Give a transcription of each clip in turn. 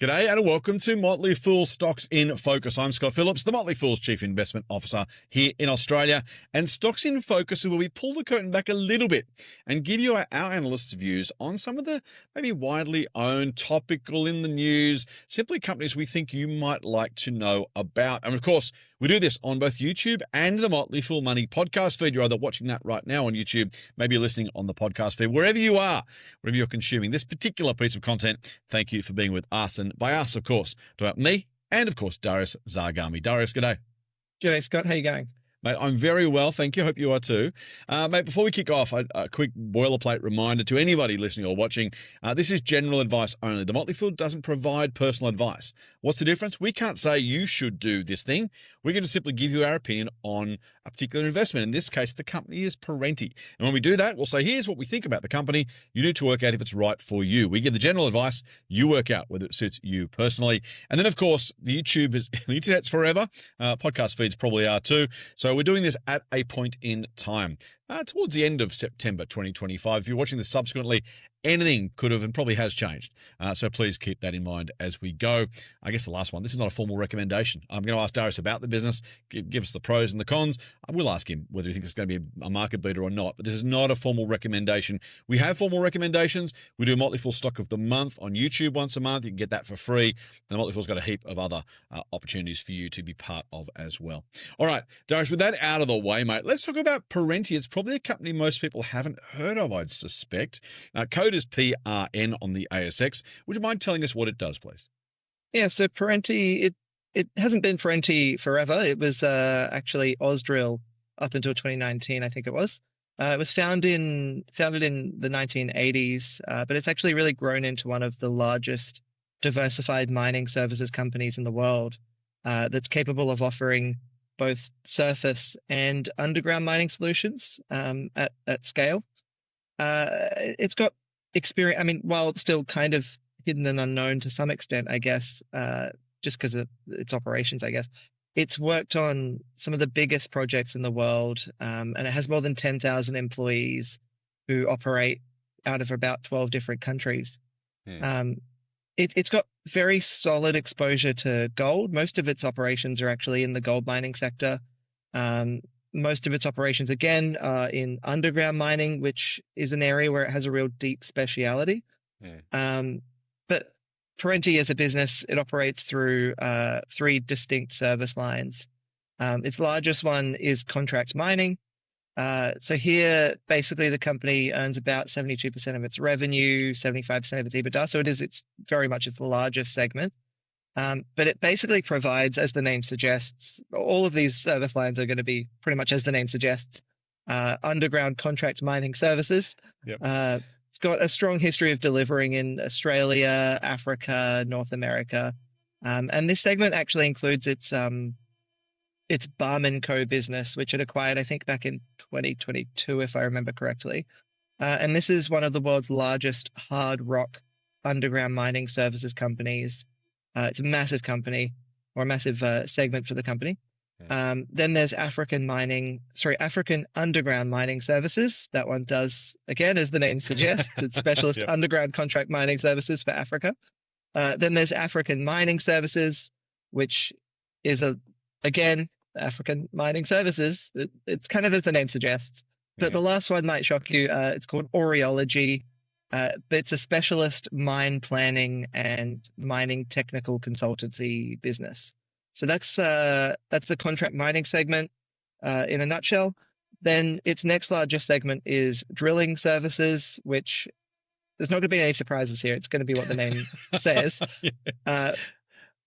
G'day and welcome to Motley Fool Stocks in Focus. I'm Scott Phillips, the Motley Fool's Chief Investment Officer here in Australia. And Stocks in Focus is where we pull the curtain back a little bit and give you our analysts' views on some of the maybe widely owned, topical in the news, simply companies we think you might like to know about. And of course, we do this on both YouTube and the Motley Fool Money podcast feed. You're either watching that right now on YouTube, maybe you're listening on the podcast feed, wherever you are, wherever you're consuming this particular piece of content. Thank you for being with us. And by us, of course, to me and, of course, Darius Zarghami. Darius, g'day. G'day, Scott. How you going? Mate, I'm very well, thank you. Hope you are too. Mate, before we kick off, a quick boilerplate reminder to anybody listening or watching. This is general advice only. The Motley Fool doesn't provide personal advice. What's the difference? We can't say you should do this thing. We're going to simply give you our opinion on a particular investment. In this case, the company is Perenti. And when we do that, we'll say, here's what we think about the company. You need to work out if it's right for you. We give the general advice. You work out whether it suits you personally. And then, of course, the internet's forever. Podcast feeds probably are too. So we're doing this at a point in time, towards the end of September 2025. If you're watching this subsequently, anything could have and probably has changed. So please keep that in mind as we go. I guess the last one, this is not a formal recommendation. I'm going to ask Darius about the business, give us the pros and the cons. I will ask him whether he thinks it's going to be a market beater or not, but this is not a formal recommendation. We have formal recommendations. We do a Motley Fool Stock of the Month on YouTube once a month. You can get that for free. And the Motley Fool's got a heap of other opportunities for you to be part of as well. All right, Darius, with that out of the way, mate, let's talk about Perenti. It's probably a company most people haven't heard of, I'd suspect. Code is PRN on the ASX. Would you mind telling us what it does, please? Yeah, so Perenti, it hasn't been Perenti forever. It was actually Ausdrill up until 2019, I think it was. It was founded in the 1980s, but it's actually really grown into one of the largest diversified mining services companies in the world that's capable of offering both surface and underground mining solutions at scale. It's got experience, I mean, while it's still kind of hidden and unknown to some extent, I guess, just because of its operations, I guess, it's worked on some of the biggest projects in the world, and it has more than 10,000 employees who operate out of about 12 different countries. Yeah. It's got very solid exposure to gold. Most of its operations are actually in the gold mining sector. Most of its operations, again, are in underground mining, which is an area where it has a real deep speciality. Yeah. But Perenti as a business, it operates through three distinct service lines. Its largest one is contract mining. So here, basically, the company earns about 72% of its revenue, 75% of its EBITDA. So it's very much its largest segment. But it basically provides, as the name suggests, all of these service lines are going to be pretty much, as the name suggests, underground contract mining services. Yep. It's got a strong history of delivering in Australia, Africa, North America. And this segment actually includes its Barman Co business, which it acquired, I think, back in 2022, if I remember correctly. And this is one of the world's largest hard rock underground mining services companies. It's a massive company, or a massive segment for the company. Yeah. Then there's African underground mining services. That one does, again, as the name suggests, it's specialist yep. underground contract mining services for Africa. Then there's African mining services, which is again, African mining services. It's kind of as the name suggests. But yeah. The last one might shock you. It's called Aureology. But it's a specialist mine planning and mining technical consultancy business. So that's the contract mining segment in a nutshell. Then its next largest segment is drilling services, which there's not going to be any surprises here. It's going to be what the name says. Yeah.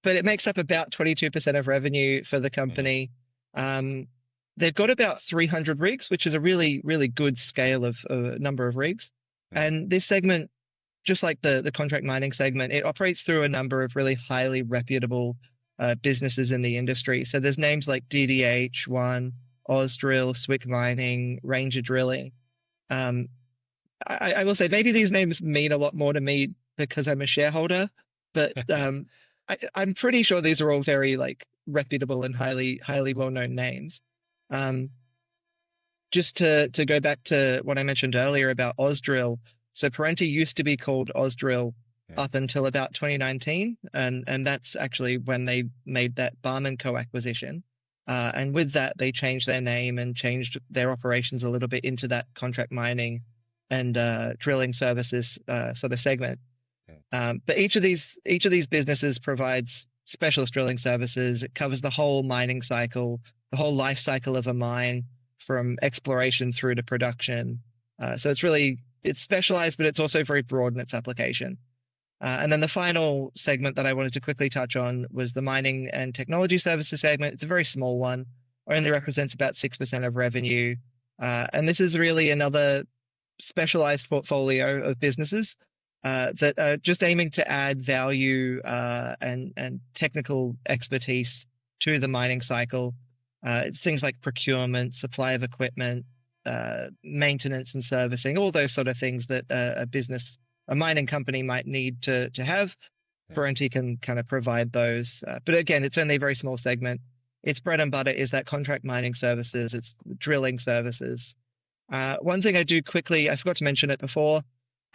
But it makes up about 22% of revenue for the company. They've got about 300 rigs, which is a really, really good scale of number of rigs. And this segment, just like the contract mining segment, it operates through a number of really highly reputable businesses in the industry. So there's names like DDH, One, Ausdrill, Swick Mining, Ranger Drilling. I will say maybe these names mean a lot more to me because I'm a shareholder, but I'm pretty sure these are all very reputable and highly well-known names. Just to go back to what I mentioned earlier about Ausdrill. So Perenti used to be called Ausdrill Yeah. up until about 2019, and that's actually when they made that Barman Co acquisition. And with that, they changed their name and changed their operations a little bit into that contract mining and drilling services sort of segment. Yeah. But each of these businesses provides specialist drilling services. It covers the whole mining cycle, the whole life cycle of a mine, from exploration through to production. So it's specialized, but it's also very broad in its application. And then the final segment that I wanted to quickly touch on was the mining and technology services segment. It's a very small one, only represents about 6% of revenue. And this is really another specialized portfolio of businesses that are just aiming to add value and technical expertise to the mining cycle. It's things like procurement, supply of equipment, maintenance and servicing, all those sort of things that a mining company might need to have. Yeah. Perenti can kind of provide those. But again, it's only a very small segment. Its bread and butter is that contract mining services, it's drilling services. One thing I forgot to mention it before.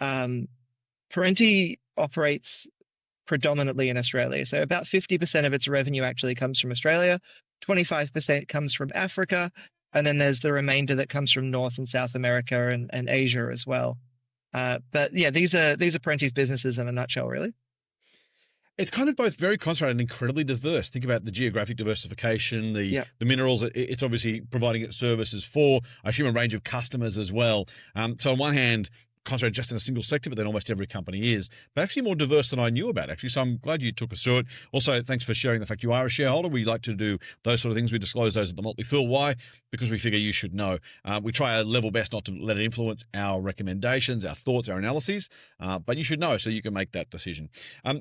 Perenti operates predominantly in Australia. So about 50% of its revenue actually comes from Australia, 25% comes from Africa, and then there's the remainder that comes from North and South America and Asia as well. But yeah, these are Perenti's businesses in a nutshell, really. It's kind of both very concentrated and incredibly diverse. Think about the geographic diversification, Yeah. the minerals. It's obviously providing its services for, I assume, a range of customers as well. So on one hand, concentrated just in a single sector, but then almost every company is, but actually more diverse than I knew about, actually. So I'm glad you took us through it. Also, thanks for sharing the fact you are a shareholder. We like to do those sort of things. We disclose those at the Motley Fool. Why? Because we figure you should know. We try our level best not to let it influence our recommendations, our thoughts, our analyses, but you should know so you can make that decision.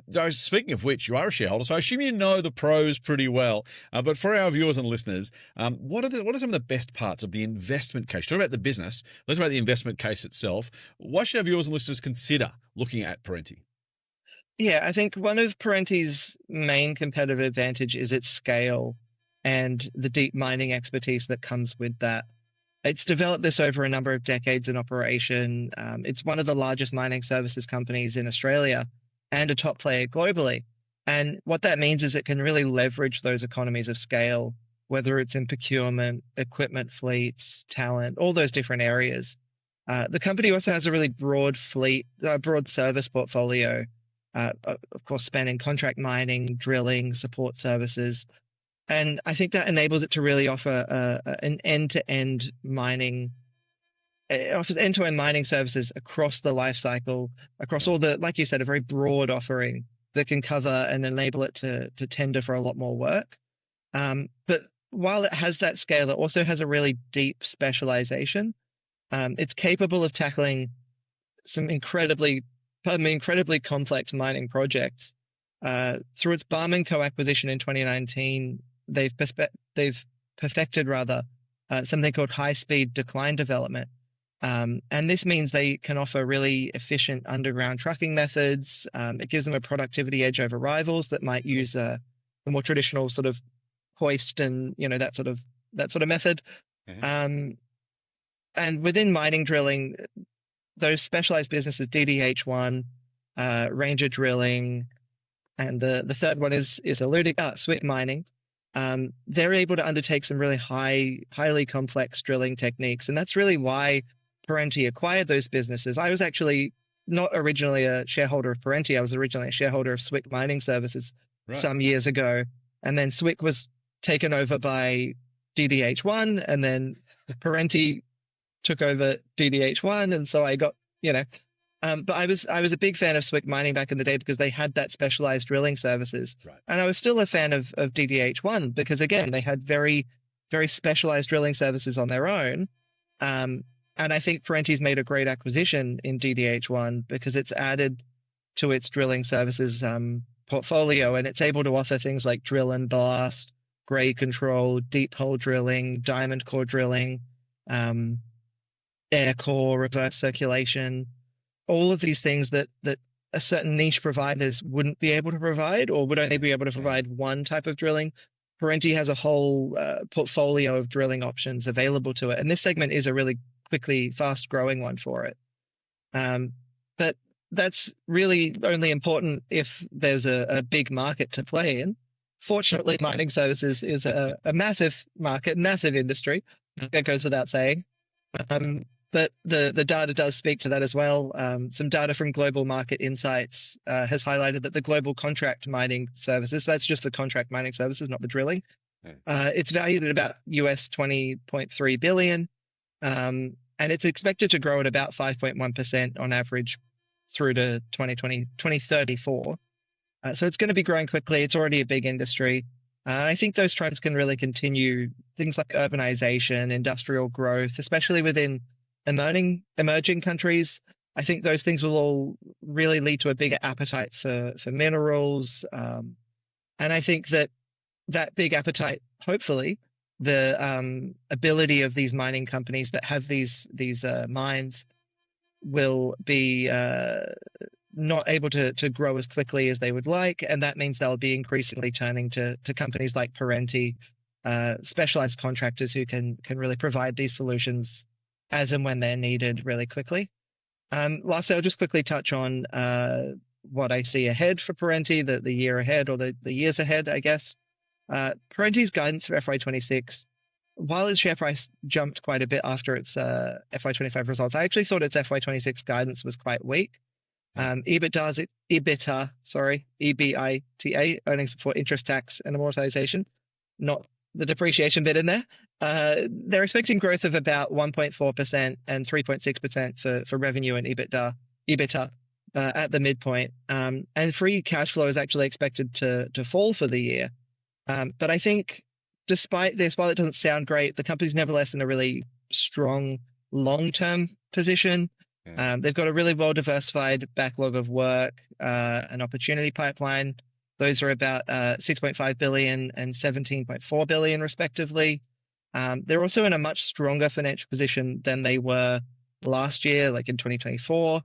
Darius, speaking of which, you are a shareholder, so I assume you know the pros pretty well. But for our viewers and listeners, what are some of the best parts of the investment case? Talk about the business. Let's talk about the investment case itself. Why should our viewers and listeners consider looking at Perenti? Yeah, I think one of Perenti's main competitive advantage is its scale and the deep mining expertise that comes with that. It's developed this over a number of decades in operation. It's one of the largest mining services companies in Australia and a top player globally. And what that means is it can really leverage those economies of scale, whether it's in procurement, equipment fleets, talent, all those different areas. The company also has a really broad service portfolio, of course, spanning contract mining, drilling, support services. And I think that enables it to really offer an end-to-end mining. It offers end-to-end mining services across the life cycle, across all like you said, a very broad offering that can cover and enable it to tender for a lot more work. But while it has that scale, it also has a really deep specialization. It's capable of tackling some incredibly complex mining projects. Through its Barman Co acquisition in 2019, they've perfected something called high-speed decline development. And this means they can offer really efficient underground trucking methods. It gives them a productivity edge over rivals that might use the more traditional sort of hoist and that sort of method. Mm-hmm. And within mining drilling, those specialized businesses, DDH1, Ranger Drilling, and the third one is alluding, Swick Mining. They're able to undertake some really highly complex drilling techniques, and that's really why Perenti acquired those businesses. I was actually not originally a shareholder of Perenti. I was originally a shareholder of Swick Mining Services some years ago, and then Swick was taken over by DDH1, and then Perenti took over DDH1, and so I got, but I was a big fan of Swick Mining back in the day because they had that specialized drilling services. Right. And I was still a fan of DDH1 because, again, they had very, very specialized drilling services on their own. And I think Perenti's made a great acquisition in DDH1 because it's added to its drilling services portfolio, and it's able to offer things like drill and blast, grade control, deep hole drilling, diamond core drilling, air core, reverse circulation, all of these things that a certain niche providers wouldn't be able to provide or would only be able to provide one type of drilling. Perenti has a whole portfolio of drilling options available to it. And this segment is a really quickly, fast growing one for it. But that's really only important if there's a big market to play in. Fortunately, mining services is a massive market, massive industry. That goes without saying. Um, but the data does speak to that as well. Some data from Global Market Insights has highlighted that the global contract mining services, that's just the contract mining services, not the drilling, it's valued at about US 20.3 billion. And it's expected to grow at about 5.1% on average through to 2034. So it's going to be growing quickly. It's already a big industry. I think those trends can really continue. Things like urbanization, industrial growth, especially within emerging countries. I think those things will all really lead to a bigger appetite for minerals. And I think that big appetite, hopefully, the ability of these mining companies that have these mines will be not able to grow as quickly as they would like, and that means they'll be increasingly turning to companies like Perenti, specialized contractors who can really provide these solutions as and when they're needed really quickly. Lastly, I'll just quickly touch on what I see ahead for Perenti, the year ahead or the years ahead, I guess. Perenti's guidance for FY26, while its share price jumped quite a bit after its FY25 results, I actually thought its FY26 guidance was quite weak. EBITDA, earnings before interest, tax, and amortization, not the depreciation bit in there. They're expecting growth of about 1.4% and 3.6% for revenue and EBITDA at the midpoint. And free cash flow is actually expected to fall for the year. But I think despite this, while it doesn't sound great, the company's nevertheless in a really strong long-term position. They've got a really well-diversified backlog of work, an opportunity pipeline. Those are about 6.5 billion and 17.4 billion, respectively. They're also in a much stronger financial position than they were last year, like in 2024.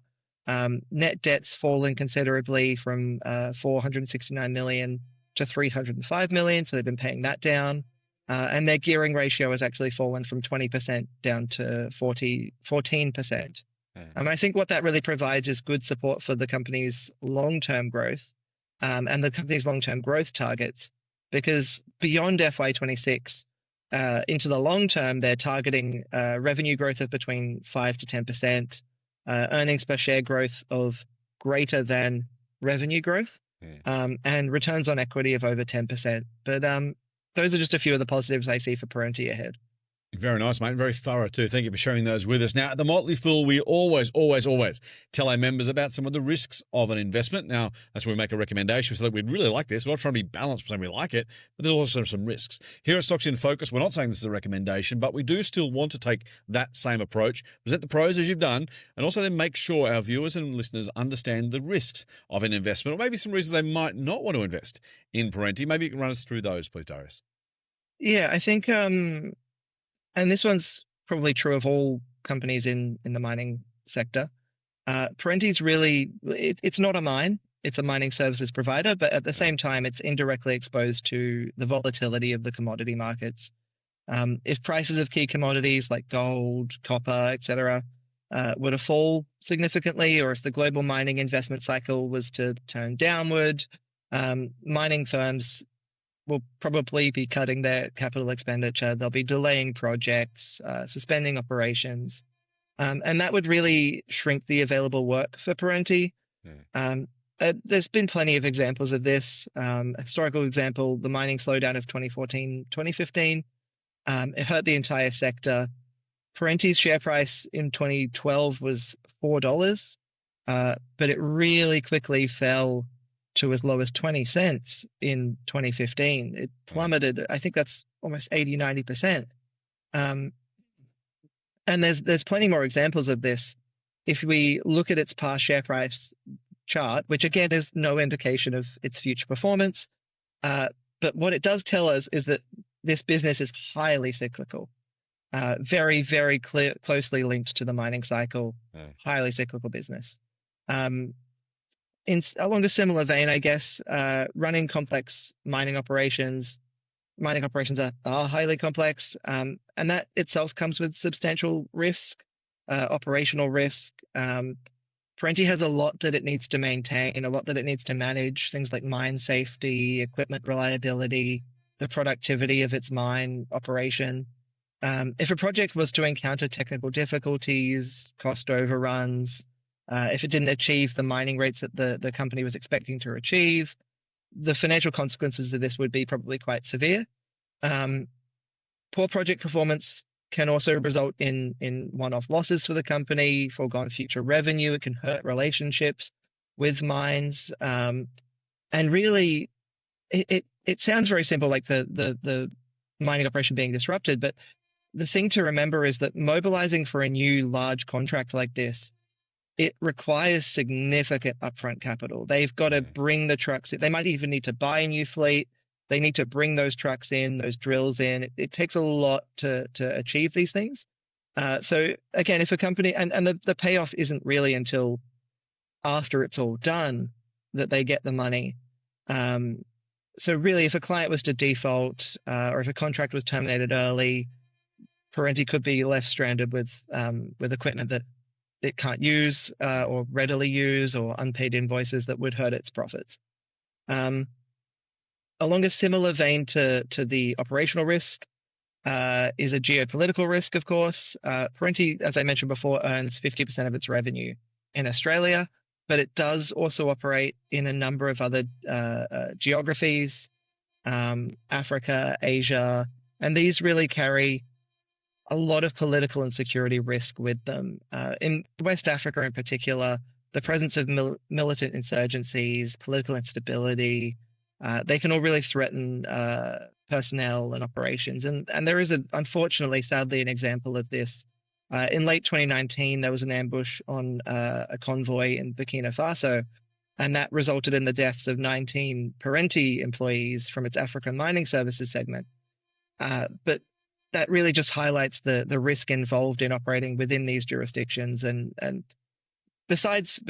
Net debt's fallen considerably from 469 million to 305 million, so they've been paying that down. And their gearing ratio has actually fallen from 20% down to 14%. I think what that really provides is good support for the company's long-term growth and the company's long-term growth targets, because beyond FY26, into the long term, they're targeting revenue growth of between 5 to 10%, earnings per share growth of greater than revenue growth, and returns on equity of over 10%. But those are just a few of the positives I see for Perenti ahead. Very nice, mate. Very thorough too. Thank you for sharing those with us. Now, at the Motley Fool, we always tell our members about some of the risks of an investment. Now, that's when we make a recommendation. So that we'd really like this. We're not trying to be balanced, saying we like it, but there's also some risks. Here at Stocks in Focus, we're not saying this is a recommendation, but we do still want to take that same approach, present the pros as you've done, and also then make sure our viewers and listeners understand the risks of an investment, or maybe some reasons they might not want to invest in Perenti. Maybe you can run us through those, please, Darius. Yeah, I think and this one's probably true of all companies in the mining sector. Perenti's really, it's not a mine, it's a mining services provider, but at the same time, it's indirectly exposed to the volatility of the commodity markets. If prices of key commodities like gold, copper, etc., were to fall significantly, or if the global mining investment cycle was to turn downward, mining firms will probably be cutting their capital expenditure. They'll be delaying projects, suspending operations, and that would really shrink the available work for Perenti. There's been plenty of examples of this. A historical example, the mining slowdown of 2014, 2015, it hurt the entire sector. Perenti's share price in 2012 was $4, but it really quickly fell to as low as 20 cents in 2015. It plummeted. I think that's almost 80, 90%. And there's plenty more examples of this. If we look at its past share price chart, which again is no indication of its future performance, but what it does tell us is that this business is highly cyclical, very, very closely linked to the mining cycle, highly cyclical business. Along a similar vein, I guess, running complex mining operations are highly complex, and that itself comes with substantial risk, operational risk. Perenti has a lot that it needs to maintain, a lot that it needs to manage, things like mine safety, equipment reliability, the productivity of its mine operation. If a project was to encounter technical difficulties, cost overruns, if it didn't achieve the mining rates that the company was expecting to achieve, the financial consequences of this would be probably quite severe. Poor project performance can also result in one-off losses for the company, foregone future revenue. It can hurt relationships with mines. And really, it sounds very simple, like the mining operation being disrupted, but the thing to remember is that mobilizing for a new large contract like this, it requires significant upfront capital. They've got to bring the trucks in. They might even need to buy a new fleet. They need to bring those trucks in, those drills in. It takes a lot to achieve these things. So again, if a company, and the payoff isn't really until after it's all done that they get the money. So really, if a client was to default, or if a contract was terminated early, Perenti could be left stranded with equipment that it can't use, or readily use, or unpaid invoices that would hurt its profits. Along a similar vein to the operational risk is a geopolitical risk, of course. Perenti, as I mentioned before, earns 50% of its revenue in Australia, but it does also operate in a number of other geographies, Africa, Asia, and these really carry a lot of political and security risk with them. In West Africa in particular, the presence of militant insurgencies, political instability, they can all really threaten personnel and operations. And there is, unfortunately, sadly, an example of this. In late 2019, there was an ambush on a convoy in Burkina Faso, and that resulted in the deaths of 19 Perenti employees from its African mining services segment. But that really just highlights the risk involved in operating within these jurisdictions. And besides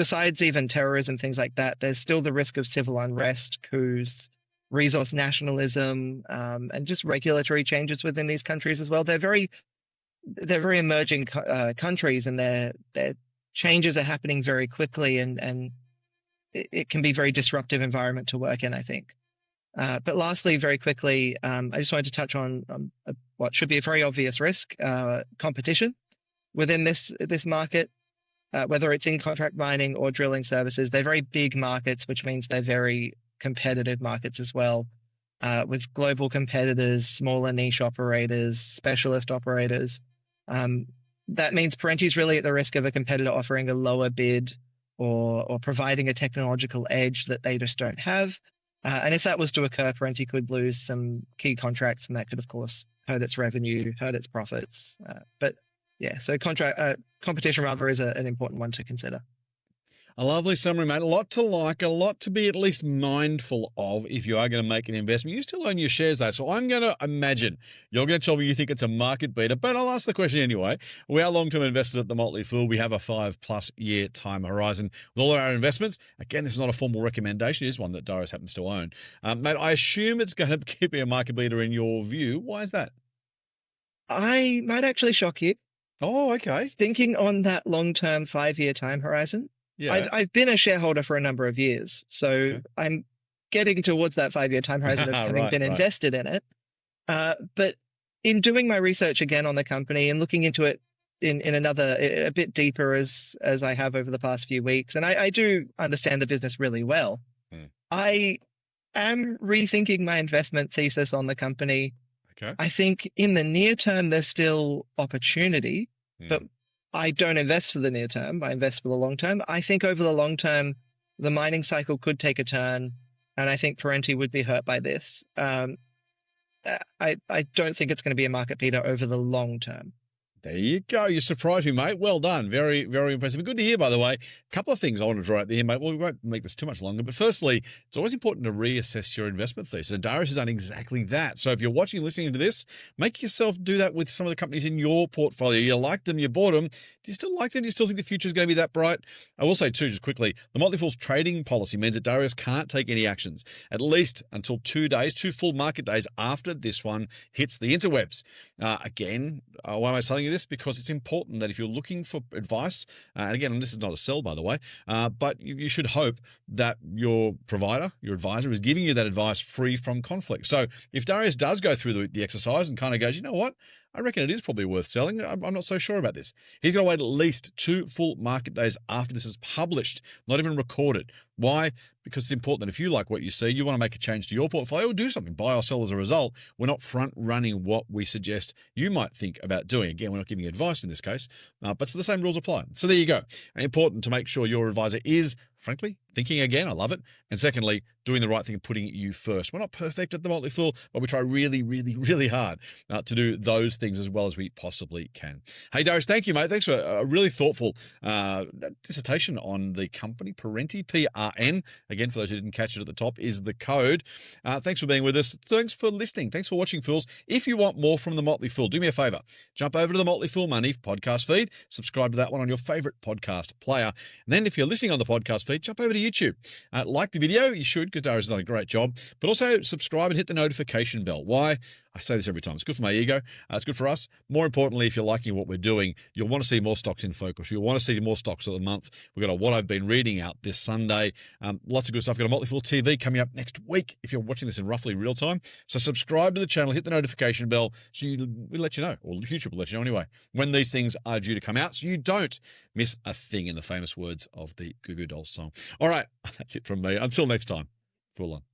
even terrorism, things like that, there's still the risk of civil unrest, coups, resource nationalism, and just regulatory changes within these countries as well. They're very emerging countries, and their changes are happening very quickly, and it can be a very disruptive environment to work in, I think. But lastly, very quickly, I just wanted to touch on what should be a very obvious risk: competition within this market. Whether it's in contract mining or drilling services, they're very big markets, which means they're very competitive markets as well, with global competitors, smaller niche operators, specialist operators. That means Perenti's really at the risk of a competitor offering a lower bid or providing a technological edge that they just don't have. And if that was to occur, Perenti could lose some key contracts, and that could, of course, hurt its revenue, hurt its profits. But yeah, so competition rather is an important one to consider. A lovely summary, mate. A lot to like, a lot to be at least mindful of if you are going to make an investment. You still own your shares, though, so I'm going to imagine you're going to tell me you think it's a market beater, but I'll ask the question anyway. We are long-term investors at the Motley Fool. We have a 5+ year time horizon with all of our investments. Again, this is not a formal recommendation. It is one that Darius happens to own. Mate, I assume it's going to be a market beater in your view. Why is that? I might actually shock you. Oh, okay. Thinking on that long-term 5-year time horizon, Yeah. I've been a shareholder for a number of years, so Okay. I'm getting towards that 5-year time horizon of having been invested in it. But in doing my research again on the company and looking into it in a bit deeper as I have over the past few weeks, and I do understand the business really well. I am rethinking my investment thesis on the company. Okay. I think in the near term, there's still opportunity, but I don't invest for the near term. I invest for the long term. I think over the long term, the mining cycle could take a turn, and I think Perenti would be hurt by this. I don't think it's going to be a market beater over the long term. There you go. You surprised me, mate. Well done. Very, very impressive. Good to hear, by the way. A couple of things I want to draw out there, mate. Well, we won't make this too much longer, but firstly, it's always important to reassess your investment thesis. And Darius has done exactly that. So if you're watching and listening to this, make yourself do that with some of the companies in your portfolio. You liked them, you bought them. Do you still like that? Do you still think the future is going to be that bright? I will say, too, just quickly, the Motley Fool's trading policy means that Darius can't take any actions, at least until 2 days, 2 full market days after this one hits the interwebs. Again, why am I telling you this? Because it's important that if you're looking for advice, and again, this is not a sell, by the way, but you should hope that your provider, your advisor, is giving you that advice free from conflict. So if Darius does go through the exercise and kind of goes, you know what? I reckon it is probably worth selling. I'm not so sure about this. He's going to wait at least 2 full market days after this is published, not even recorded. Why? Because it's important that if you like what you see, you want to make a change to your portfolio or do something, buy or sell as a result. We're not front running what we suggest you might think about doing. Again, we're not giving advice in this case, but so the same rules apply. So there you go. Important to make sure your advisor is, frankly, thinking again. I love it. And secondly, doing the right thing and putting you first. We're not perfect at the Motley Fool, but we try really, really, really hard to do those things as well as we possibly can. Hey, Darius, thank you, mate. Thanks for a really thoughtful dissertation on the company, Perenti, PRN. Again, for those who didn't catch it at the top, is the code. Thanks for being with us. Thanks for listening. Thanks for watching, Fools. If you want more from the Motley Fool, do me a favor. Jump over to the Motley Fool Money podcast feed. Subscribe to that one on your favorite podcast player. And then if you're listening on the podcast feed, jump over to YouTube. Like the video, you should, because Darius has done a great job. But also subscribe and hit the notification bell. Why? I say this every time. It's good for my ego. It's good for us. More importantly, if you're liking what we're doing, you'll want to see more stocks in focus. You'll want to see more stocks of the month. We've got a What I've Been Reading out this Sunday. Lots of good stuff. We've got a Motley Fool TV coming up next week if you're watching this in roughly real time. So subscribe to the channel, hit the notification bell so we'll let you know, or YouTube will let you know anyway, when these things are due to come out so you don't miss a thing, in the famous words of the Goo Goo Dolls song. All right, that's it from me. Until next time, Fool on.